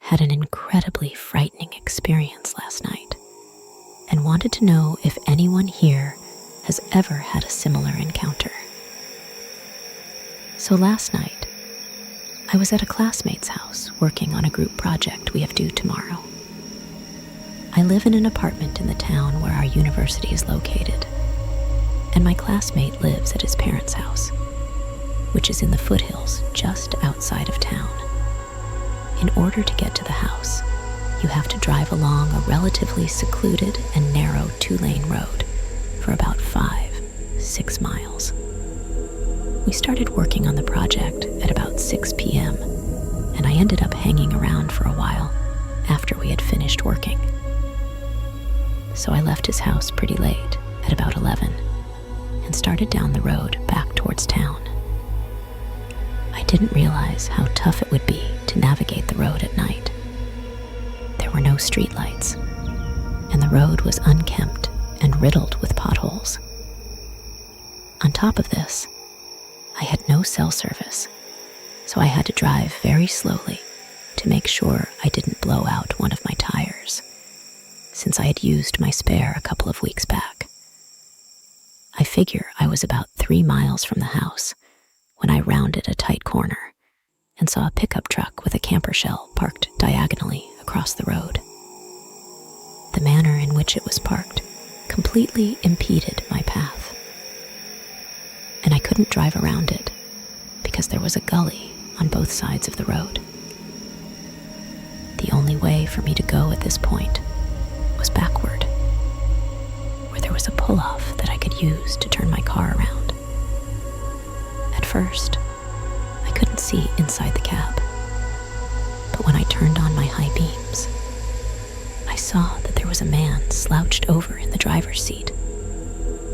had an incredibly frightening experience last night and wanted to know if anyone here has ever had a similar encounter. So last night, I was at a classmate's house working on a group project we have due tomorrow. I live in an apartment in the town where our university is located, and my classmate lives at his parents' house, which is in the foothills just outside of town. In order to get to the house, you have to drive along a relatively secluded and narrow 2-lane road for about 5-6 miles. We started working on the project at about 6 p.m., and I ended up hanging around for a while after we had finished working. So I left his house pretty late, at about 11, and started down the road back towards town. I didn't realize how tough it would be to navigate the road at night. There were no streetlights, and the road was unkempt and riddled with potholes. On top of this, I had no cell service, so I had to drive very slowly to make sure I didn't blow out one of my tires, since I had used my spare a couple of weeks back. I figure I was about 3 miles from the house when I rounded a tight corner and saw a pickup truck with a camper shell parked diagonally across the road. The manner in which it was parked completely impeded my path, and I couldn't drive around it because there was a gully on both sides of the road. The only way for me to go at this point was backward, where there was a pull-off that I could use to turn my car around. At first, I couldn't see inside the cab, but when I turned on my high beams, I saw that there was a man slouched over in the driver's seat,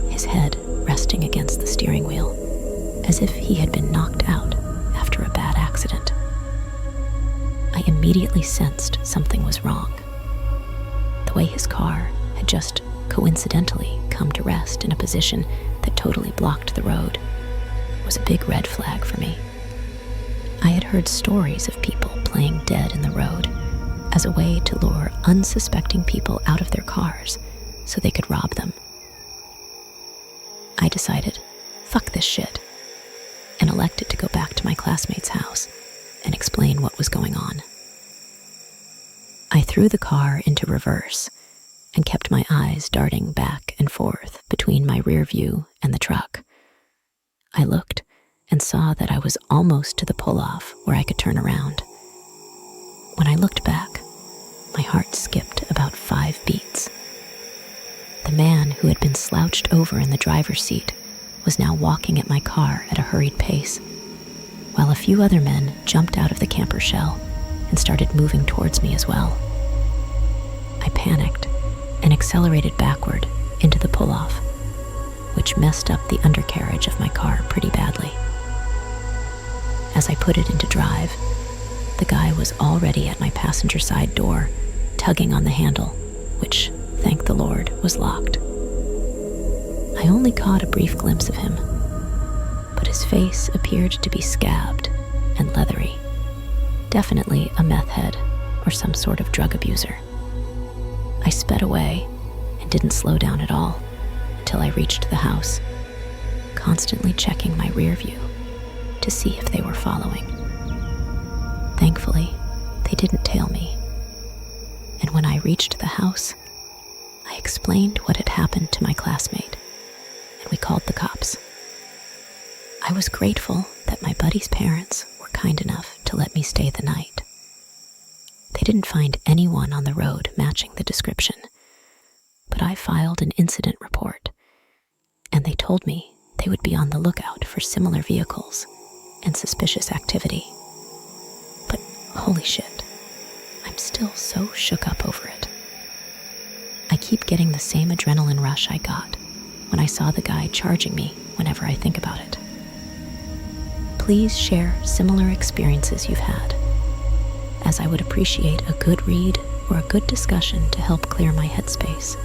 his head resting against the steering wheel, as if he had been knocked out after a bad accident. I immediately sensed something was wrong. The way his car had just coincidentally come to rest in a position that totally blocked the road was a big red flag for me. I had heard stories of people playing dead in the road as a way to lure unsuspecting people out of their cars so they could rob them. I decided, fuck this shit, and elected to go back to my classmate's house and explain what was going on. I threw the car into reverse and kept my eyes darting back and forth between my rear view and the truck. I looked and saw that I was almost to the pull-off where I could turn around. When I looked back, my heart skipped about 5 beats. The man who had been slouched over in the driver's seat was now walking at my car at a hurried pace, while a few other men jumped out of the camper shell and started moving towards me as well. I panicked and accelerated backward into the pull-off, which messed up the undercarriage of my car pretty badly. As I put it into drive, the guy was already at my passenger side door, tugging on the handle, which, thank the Lord, was locked. I only caught a brief glimpse of him, but his face appeared to be scabbed and leathery, definitely a meth head or some sort of drug abuser. I sped away and didn't slow down at all until I reached the house, constantly checking my rear view to see if they were following. Thankfully, they didn't tail me, and when I reached the house, I explained what had happened to my classmate, and we called the cops. I was grateful that my buddy's parents were kind enough to let me stay the night. They didn't find anyone on the road matching the description, but I filed an incident report, and they told me they would be on the lookout for similar vehicles and suspicious activity. But holy shit, I'm still so shook up over it. I keep getting the same adrenaline rush I got when I saw the guy charging me whenever I think about it. Please share similar experiences you've had, as I would appreciate a good read or a good discussion to help clear my headspace.